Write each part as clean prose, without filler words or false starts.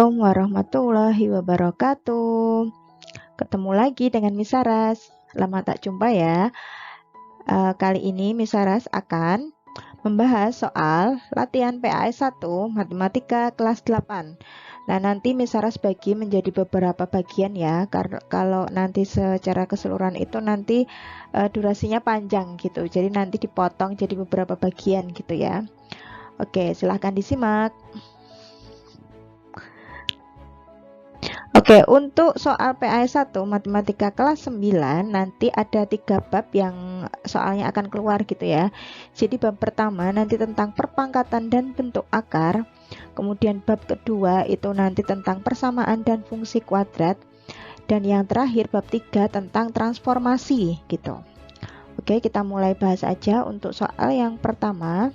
Assalamualaikum warahmatullahi wabarakatuh. Ketemu lagi dengan Miss Saras. Lama tak jumpa ya. Kali ini Miss Saras akan membahas soal latihan PAS 1 Matematika kelas 8. Nah, nanti Miss Saras bagi menjadi beberapa bagian ya. Karena kalau nanti secara keseluruhan itu nanti durasinya panjang gitu. Jadi nanti dipotong jadi beberapa bagian gitu ya. Oke, silahkan disimak. Oke, untuk soal PAS 1 Matematika kelas 9 nanti ada 3 bab yang soalnya akan keluar gitu ya. Jadi bab pertama nanti tentang perpangkatan dan bentuk akar. Kemudian bab kedua itu nanti tentang persamaan dan fungsi kuadrat. Dan yang terakhir bab 3 tentang transformasi gitu. Oke, kita mulai bahas aja untuk soal yang pertama.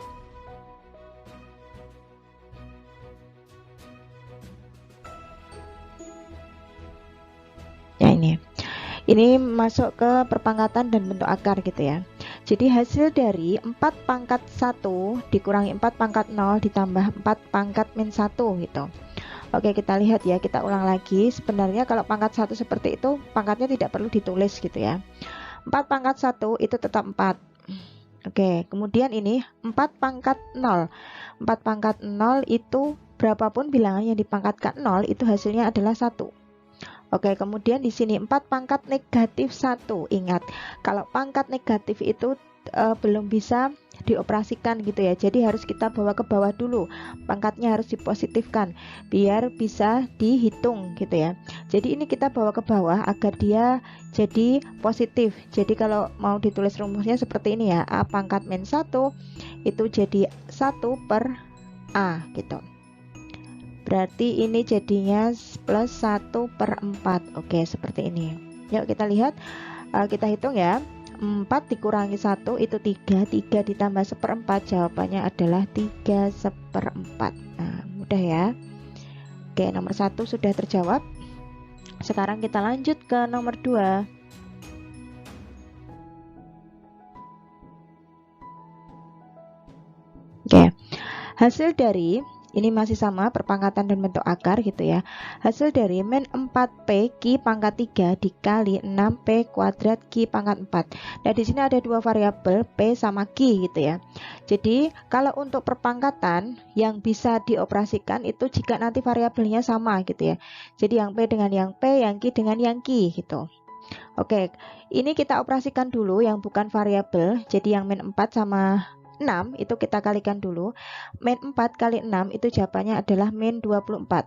Ya, ini masuk ke perpangkatan dan bentuk akar gitu ya. Jadi hasil dari 4 pangkat 1 dikurangi 4 pangkat 0 ditambah 4 pangkat min 1 gitu. Oke, kita lihat ya, kita ulang lagi. Sebenarnya kalau pangkat 1 seperti itu, pangkatnya tidak perlu ditulis gitu ya. 4 pangkat 1 itu tetap 4. Oke, kemudian ini 4 pangkat 0. 4 pangkat 0 itu berapapun bilangan yang dipangkatkan 0 itu hasilnya adalah 1. Oke, kemudian di sini 4 pangkat negatif 1. Ingat, kalau pangkat negatif itu belum bisa dioperasikan gitu ya. Jadi harus kita bawa ke bawah dulu. Pangkatnya harus dipositifkan biar bisa dihitung gitu ya. Jadi ini kita bawa ke bawah agar dia jadi positif. Jadi kalau mau ditulis rumusnya seperti ini ya. A pangkat min 1 itu jadi 1 per A gitu. Berarti ini jadinya plus 1 per 4. Oke, seperti ini. Yuk kita lihat, kita hitung ya. 4 dikurangi 1 itu 3. 3 ditambah 1/4, jawabannya adalah 3 1/4. Nah, mudah ya. Oke, nomor 1 sudah terjawab. Sekarang kita lanjut ke nomor 2. Oke, hasil dari ini masih sama perpangkatan dan bentuk akar gitu ya. Hasil dari min 4P Q pangkat 3 dikali 6P kuadrat Q pangkat 4. Nah, di sini ada dua variabel P sama Q gitu ya. Jadi, kalau untuk perpangkatan yang bisa dioperasikan itu jika nanti variabelnya sama gitu ya. Jadi, yang P dengan yang P, yang Q dengan yang Q gitu. Oke, ini kita operasikan dulu yang bukan variabel. Jadi, yang min 4 sama 6 itu kita kalikan dulu. Min 4 kali 6 itu jawabannya adalah min 24.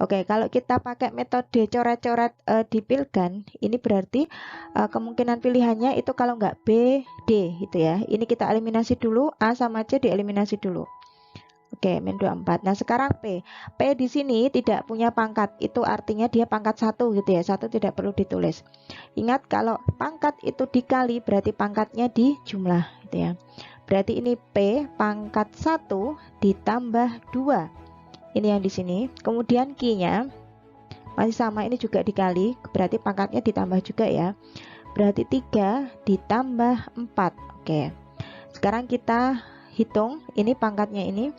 Oke, kalau kita pakai metode coret-coret dipilkan, ini berarti kemungkinan pilihannya itu kalau nggak B, D gitu ya. Ini kita eliminasi dulu, A sama C dieliminasi dulu. Oke, min 24. Nah, sekarang P. P di sini tidak punya pangkat. Itu artinya dia pangkat 1 gitu ya. 1 tidak perlu ditulis. Ingat kalau pangkat itu dikali berarti pangkatnya dijumlah gitu ya. Berarti ini P pangkat 1 ditambah 2. Ini yang di sini. Kemudian Q-nya masih sama, ini juga dikali, berarti pangkatnya ditambah juga ya. Berarti 3 ditambah 4. Oke. Sekarang kita hitung ini pangkatnya ini.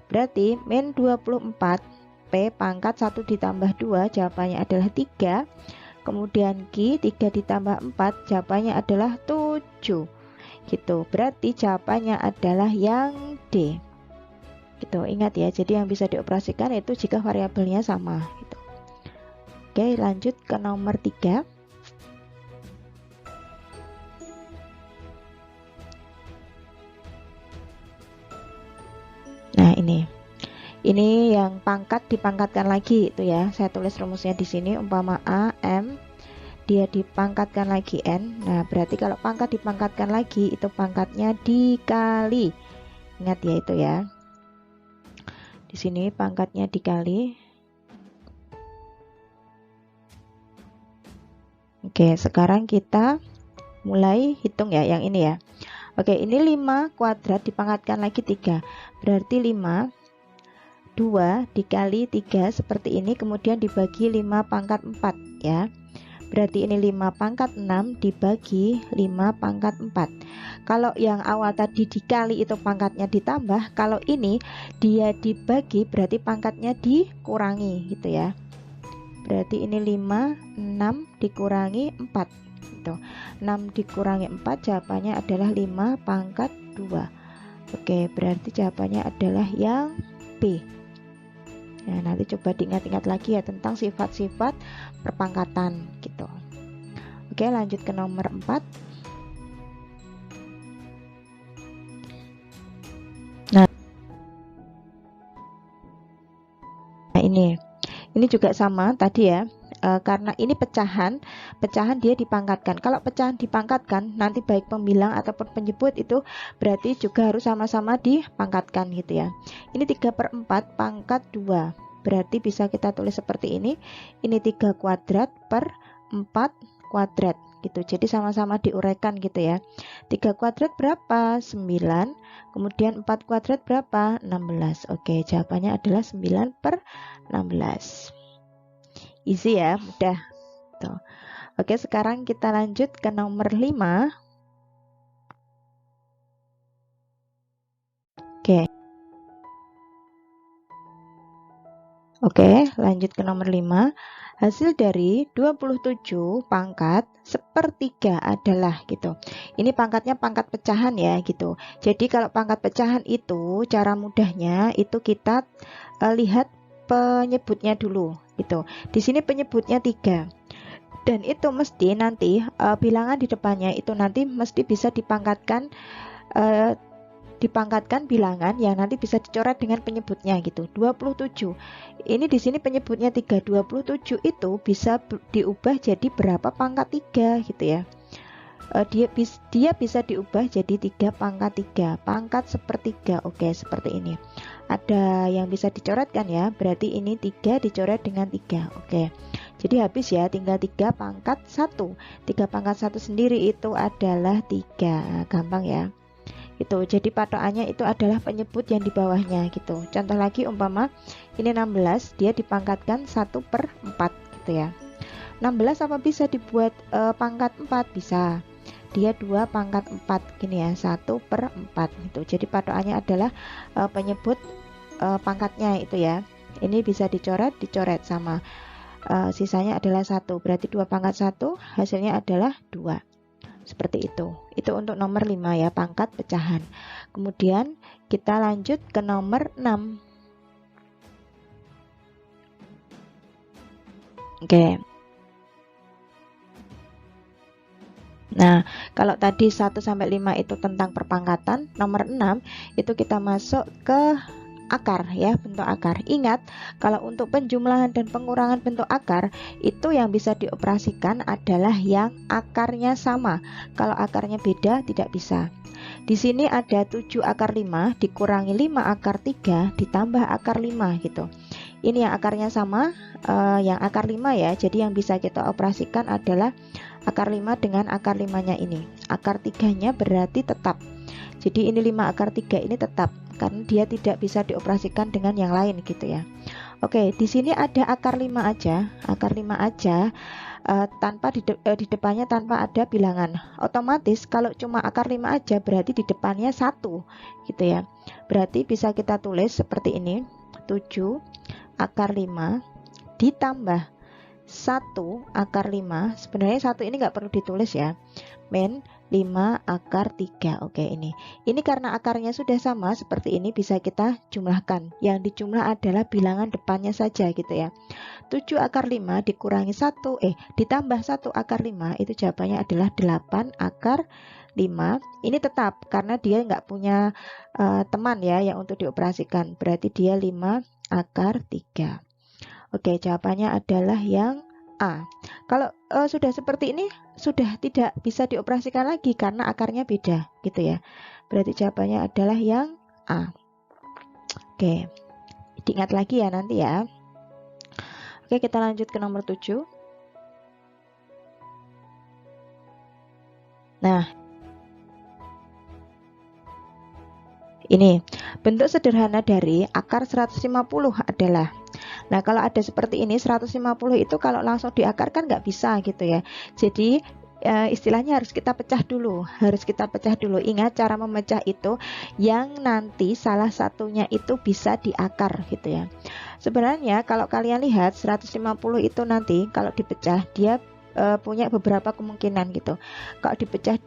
Berarti min 24 P pangkat 1 ditambah 2 jawabannya adalah 3. Kemudian Q 3 ditambah 4 jawabannya adalah 7. Gitu. Berarti jawabannya adalah yang D. Gitu. Ingat ya, jadi yang bisa dioperasikan itu jika variabelnya sama gitu. Oke, lanjut ke nomor 3. Nah, ini yang pangkat dipangkatkan lagi itu ya. Saya tulis rumusnya di sini, umpama A M dia dipangkatkan lagi N. Nah, berarti kalau pangkat dipangkatkan lagi itu pangkatnya dikali. Ingat ya itu ya. Di sini pangkatnya dikali. Oke, sekarang kita mulai hitung ya yang ini ya. Oke, ini 5 kuadrat dipangkatkan lagi 3. Berarti 5 2 dikali 3 seperti ini, kemudian dibagi 5 pangkat 4 ya. Berarti ini 5 pangkat 6 dibagi 5 pangkat 4. Kalau yang awal tadi dikali itu pangkatnya ditambah, kalau ini dia dibagi berarti pangkatnya dikurangi gitu ya. Berarti ini 5, 6 dikurangi 4 gitu. 6 dikurangi 4 jawabannya adalah 5 pangkat 2. Oke, berarti jawabannya adalah yang B. Nah, nanti coba diingat-ingat lagi ya tentang sifat-sifat perpangkatan gitu. Oke, lanjut ke nomor 4. Nah, ini juga sama tadi ya. Karena ini pecahan dia dipangkatkan. Kalau pecahan dipangkatkan, nanti baik pembilang ataupun penyebut itu berarti juga harus sama-sama dipangkatkan gitu ya. Ini 3/4 pangkat 2. Berarti bisa kita tulis seperti ini. Ini 3 kuadrat per 4 kuadrat gitu. Jadi sama-sama diuraikan gitu ya. 3 kuadrat berapa? 9. Kemudian 4 kuadrat berapa? 16. Oke, jawabannya adalah 9/16. Easy ya, mudah. Tuh. Oke, sekarang kita lanjut ke nomor 5. Oke, lanjut ke nomor 5. Hasil dari 27 pangkat sepertiga adalah gitu. Ini pangkatnya pangkat pecahan ya gitu. Jadi kalau pangkat pecahan itu cara mudahnya itu kita lihat penyebutnya dulu gitu. Di sini penyebutnya 3. Dan itu mesti nanti bilangan di depannya itu nanti mesti bisa dipangkatkan bilangan yang nanti bisa dicoret dengan penyebutnya gitu. 27. Ini di sini penyebutnya 3. 27 itu bisa diubah jadi berapa pangkat 3 gitu ya. Dia bisa diubah jadi 3 pangkat 3, pangkat sepertiga. Oke, seperti ini. Ada yang bisa dicoretkan ya, berarti ini 3 dicoret dengan 3. Oke, jadi habis ya, tinggal 3 pangkat 1. 3 pangkat 1 sendiri itu adalah 3. Nah, gampang ya. Itu jadi patokannya itu adalah penyebut yang di bawahnya gitu. Contoh lagi umpama ini 16, dia dipangkatkan 1/4 gitu ya. 16 apa bisa dibuat pangkat 4? Bisa. Dia 2 pangkat 4 gini ya, 1/4 gitu. Jadi patokannya adalah penyebut pangkatnya itu ya. Ini bisa dicoret sama sisanya adalah 1. Berarti 2 pangkat 1 hasilnya adalah 2. Seperti itu. Itu untuk nomor 5 ya, pangkat pecahan. Kemudian kita lanjut ke nomor 6. Oke. Nah, kalau tadi 1 sampai 5 itu tentang perpangkatan, nomor 6 itu kita masuk ke akar ya, bentuk akar. Ingat, kalau untuk penjumlahan dan pengurangan bentuk akar itu yang bisa dioperasikan adalah yang akarnya sama. Kalau akarnya beda tidak bisa. Di sini ada 7 akar 5 dikurangi 5 akar 3 ditambah akar 5 gitu. Ini yang akarnya sama, yang akar 5 ya. Jadi yang bisa kita operasikan adalah akar 5 dengan akar 5-nya ini. Akar 3-nya berarti tetap. Jadi ini 5 akar 3 ini tetap karena dia tidak bisa dioperasikan dengan yang lain gitu ya. Oke, di sini ada akar 5 aja, akar 5 aja tanpa di depannya tanpa ada bilangan. Otomatis kalau cuma akar 5 aja berarti di depannya 1 gitu ya. Berarti bisa kita tulis seperti ini. 7 akar 5 ditambah 1 akar 5. Sebenarnya 1 ini nggak perlu ditulis ya. Min 5 akar 3. Oke, ini karena akarnya sudah sama seperti ini bisa kita jumlahkan. Yang dijumlah adalah bilangan depannya saja gitu ya. 7 akar 5 dikurangi 1 ditambah 1 akar 5 itu jawabannya adalah 8 akar 5. Ini tetap karena dia nggak punya teman ya yang untuk dioperasikan. Berarti dia 5 akar 3. Oke, jawabannya adalah yang A. Kalau sudah seperti ini sudah tidak bisa dioperasikan lagi karena akarnya beda gitu ya. Berarti jawabannya adalah yang A. Oke, diingat lagi ya nanti ya. Oke, kita lanjut ke nomor 7. Nah, ini bentuk sederhana dari akar 150 adalah. Nah, kalau ada seperti ini 150 itu kalau langsung diakar kan nggak bisa gitu ya. Jadi istilahnya harus kita pecah dulu, Ingat cara memecah itu yang nanti salah satunya itu bisa diakar gitu ya. Sebenarnya kalau kalian lihat 150 itu nanti kalau dipecah dia punya beberapa kemungkinan gitu. Kalau dipecah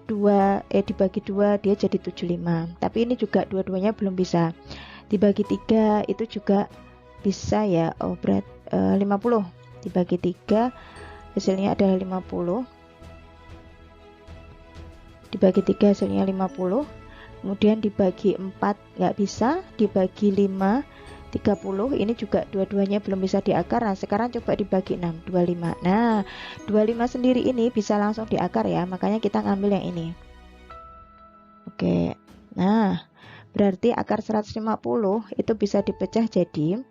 dibagi dua dia jadi 75. Tapi ini juga dua-duanya belum bisa. Dibagi 3 itu juga bisa ya. Oh, 50 dibagi 3 hasilnya adalah 50. Dibagi 3 hasilnya 50. Kemudian dibagi 4 nggak bisa, dibagi 5 30, ini juga dua-duanya belum bisa diakar. Nah, sekarang coba dibagi 6, 25. Nah, 25 sendiri ini bisa langsung diakar ya, makanya kita ngambil yang ini. Oke, nah berarti akar 150 itu bisa dipecah jadi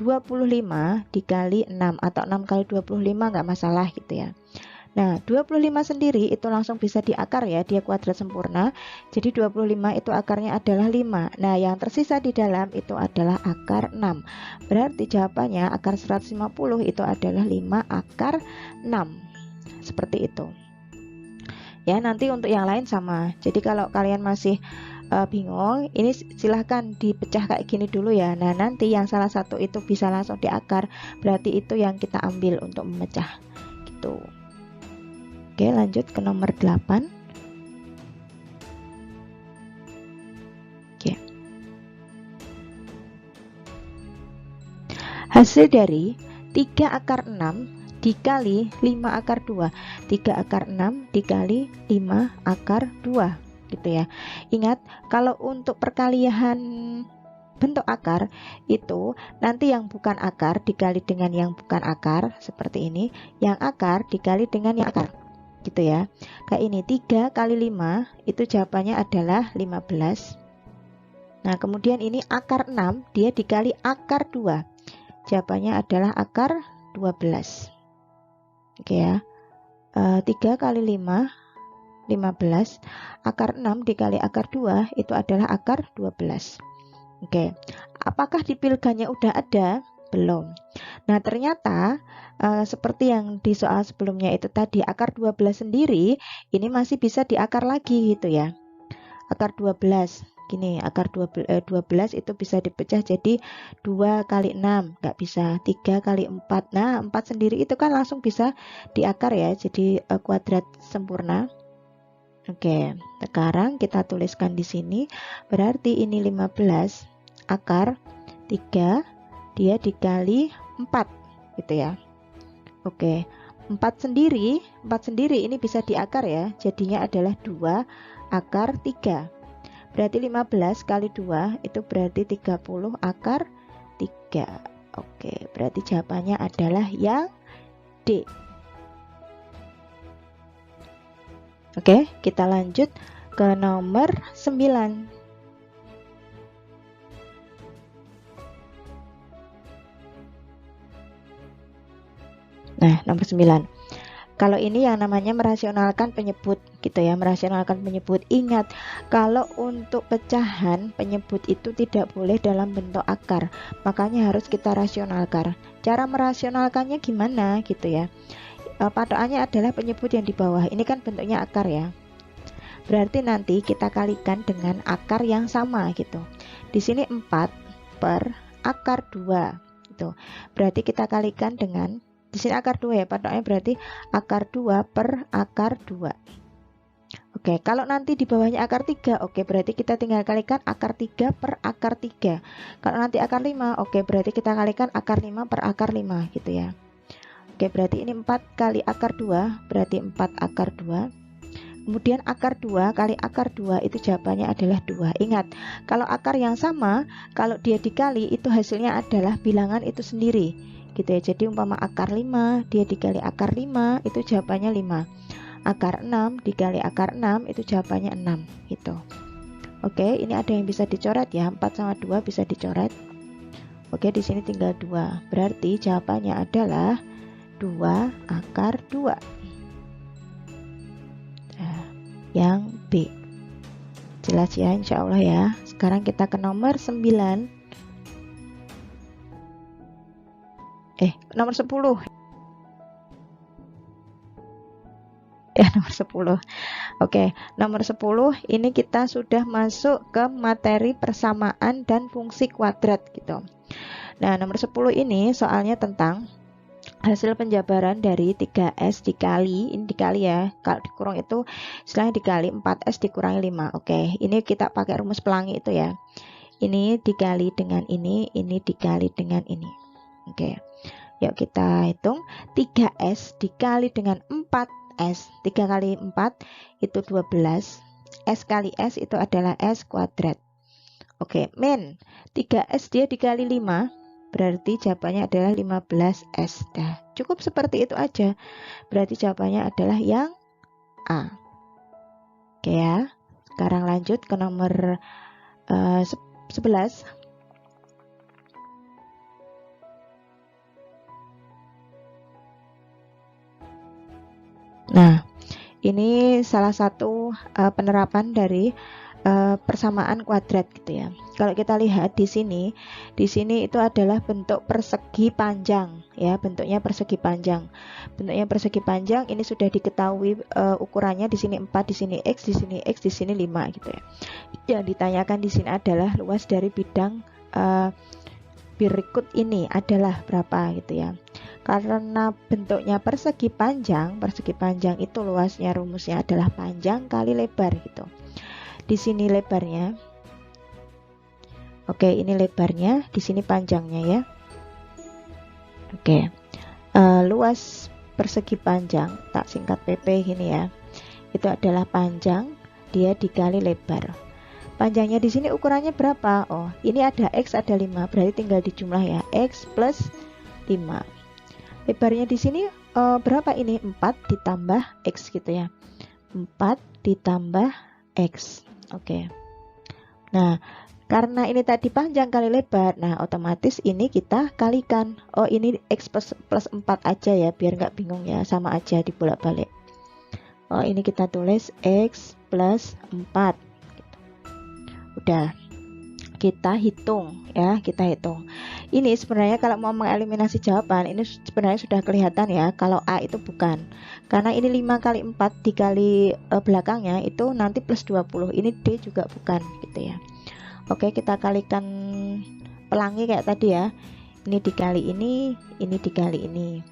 25 dikali 6 atau 6 kali 25 nggak masalah gitu ya. Nah, 25 sendiri itu langsung bisa diakar ya, dia kuadrat sempurna. Jadi 25 itu akarnya adalah 5. Nah, yang tersisa di dalam itu adalah akar 6. Berarti jawabannya akar 150 itu adalah 5 akar 6. Seperti itu. Ya, nanti untuk yang lain sama. Jadi kalau kalian masih bingung, ini silahkan dipecah kayak gini dulu ya. Nah, nanti yang salah satu itu bisa langsung diakar, berarti itu yang kita ambil untuk memecah gitu. Oke, lanjut ke nomor 8. Oke. Hasil dari 3 akar 6 dikali 5 akar 2. 3 akar 6 dikali 5 akar 2 gitu ya. Ingat, kalau untuk perkalian bentuk akar itu nanti yang bukan akar dikali dengan yang bukan akar seperti ini, yang akar dikali dengan yang akar gitu ya. Kayak ini 3 kali 5 itu jawabannya adalah 15. Nah, kemudian ini akar 6 dia dikali akar 2. Jawabannya adalah akar 12. Oke ya. 3 kali 5 15. Akar 6 dikali akar 2 itu adalah akar 12. Oke. Apakah dipilganya udah ada? Belum. Nah, ternyata seperti yang di soal sebelumnya itu tadi, akar 12 sendiri ini masih bisa diakar lagi gitu ya. Akar 12 gini, akar 12 itu bisa dipecah jadi 2 kali 6 nggak bisa, 3 kali 4. Nah, 4 sendiri itu kan langsung bisa diakar ya, jadi kuadrat sempurna. Oke, sekarang kita tuliskan di sini, berarti ini 15 akar 3 dia dikali 4 gitu ya. Oke, 4 sendiri ini bisa diakar ya, jadinya adalah 2 akar 3. Berarti 15 kali 2 itu berarti 30 akar 3. Oke, berarti jawabannya adalah yang D. Oke, kita lanjut ke nomor 9. Nah, nomor 9. Kalau ini yang namanya merasionalkan penyebut gitu ya, merasionalkan penyebut. Ingat, kalau untuk pecahan penyebut itu tidak boleh dalam bentuk akar, makanya harus kita rasionalkan. Cara merasionalkannya gimana gitu ya? Patokannya adalah penyebut yang di bawah. Ini kan bentuknya akar ya. Berarti nanti kita kalikan dengan akar yang sama gitu. Di sini 4 per akar 2 gitu. Berarti kita kalikan dengan, di sini akar 2 ya, patokannya berarti akar 2 per akar 2. Oke, kalau nanti di bawahnya akar 3, oke, berarti kita tinggal kalikan akar 3 per akar 3. Kalau nanti akar 5, oke, berarti kita kalikan akar 5 per akar 5 gitu ya. Oke, berarti ini 4 kali akar 2, berarti 4 akar 2. Kemudian akar 2 kali akar 2 itu jawabannya adalah 2. Ingat, kalau akar yang sama, kalau dia dikali itu hasilnya adalah bilangan itu sendiri gitu ya. Jadi umpama akar 5 dia dikali akar 5 itu jawabannya 5. Akar 6 dikali akar 6 itu jawabannya 6 gitu. Oke, ini ada yang bisa dicoret ya. 4 sama 2 bisa dicoret. Oke, di sini tinggal 2. Berarti jawabannya adalah 2 akar 2. Nah, yang B. Jelas ya, insya Allah ya. Sekarang kita ke nomor 9. Nomor 10. nomor 10. Oke, nomor 10 ini kita sudah masuk ke materi persamaan dan fungsi kuadrat gitu. Nah, nomor 10 ini soalnya tentang hasil penjabaran dari 3S dikali, ini dikali ya, kalau dikurang itu istilahnya dikali 4S dikurangi 5. Oke, ini kita pakai rumus pelangi itu ya. Ini dikali dengan ini dikali dengan ini. Oke, yuk kita hitung. 3S dikali dengan 4S, 3 kali 4 itu 12. S kali S itu adalah S kuadrat. Oke, min 3S dia dikali 5, berarti jawabannya adalah 15S. Dah, cukup seperti itu aja. Berarti jawabannya adalah yang A. Oke ya. Sekarang lanjut ke nomor 11. Nah, ini salah satu penerapan dari persamaan kuadrat gitu ya. Kalau kita lihat di sini itu adalah bentuk persegi panjang ya, bentuknya persegi panjang. Bentuknya persegi panjang ini sudah diketahui ukurannya, di sini 4, di sini X, di sini X, di sini 5 gitu ya. Yang ditanyakan di sini adalah luas dari bidang berikut ini adalah berapa gitu ya. Karena bentuknya persegi panjang itu luasnya rumusnya adalah panjang kali lebar gitu. Di sini lebarnya, oke, ini lebarnya, di sini panjangnya ya. Oke, luas persegi panjang, tak singkat PP gini ya, itu adalah panjang, dia dikali lebar. Panjangnya di sini ukurannya berapa? Oh, ini ada X, ada 5, berarti tinggal dijumlah ya, X plus 5. Lebarnya di sini berapa ini? 4 ditambah X gitu ya, 4 ditambah X. Oke. Nah, karena ini tadi panjang kali lebar, nah otomatis ini kita kalikan. Oh, ini X plus 4 aja ya, biar nggak bingung ya, sama aja dibolak-balik. Oh, ini kita tulis X plus 4. Udah, kita hitung ya, kita hitung. Ini sebenarnya kalau mau mengeliminasi jawaban, ini sebenarnya sudah kelihatan ya, kalau A itu bukan. Karena ini 5 kali 4 dikali belakangnya itu nanti plus 20. Ini D juga bukan gitu ya. Oke, kita kalikan pelangi kayak tadi ya. Ini dikali ini dikali ini.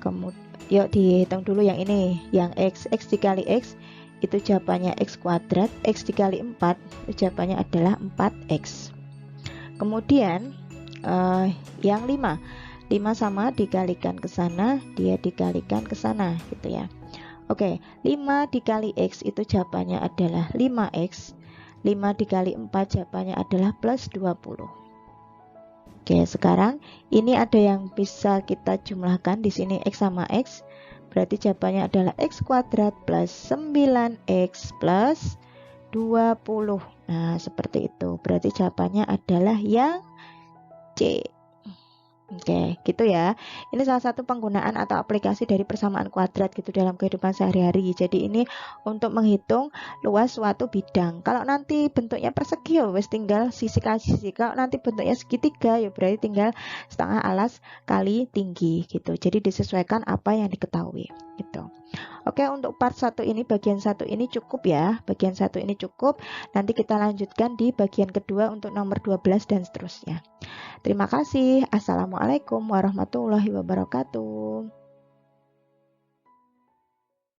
Kemudian yuk dihitung dulu yang ini, yang X dikali X itu jawabannya X kuadrat, X dikali 4 itu jawabannya adalah 4X. Kemudian yang 5 sama dikalikan ke sana, dia dikalikan ke sana gitu ya. Oke, 5 dikali X itu jawabannya adalah 5X. 5 dikali 4 jawabannya adalah plus 20. Oke, sekarang ini ada yang bisa kita jumlahkan di sini, X sama X. Berarti jawabannya adalah X kuadrat plus 9X plus 20. Nah, seperti itu. Berarti jawabannya adalah yang C. Oke, gitu ya. Ini salah satu penggunaan atau aplikasi dari persamaan kuadrat gitu dalam kehidupan sehari-hari. Jadi ini untuk menghitung luas suatu bidang. Kalau nanti bentuknya persegi ya wes tinggal sisi kali sisi. Kalau nanti bentuknya segitiga ya berarti tinggal setengah alas kali tinggi gitu. Jadi disesuaikan apa yang diketahui gitu. Oke, untuk part 1 ini, bagian 1 ini cukup ya. Bagian 1 ini cukup. Nanti kita lanjutkan di bagian kedua untuk nomor 12 dan seterusnya. Terima kasih. Assalamualaikum warahmatullahi wabarakatuh.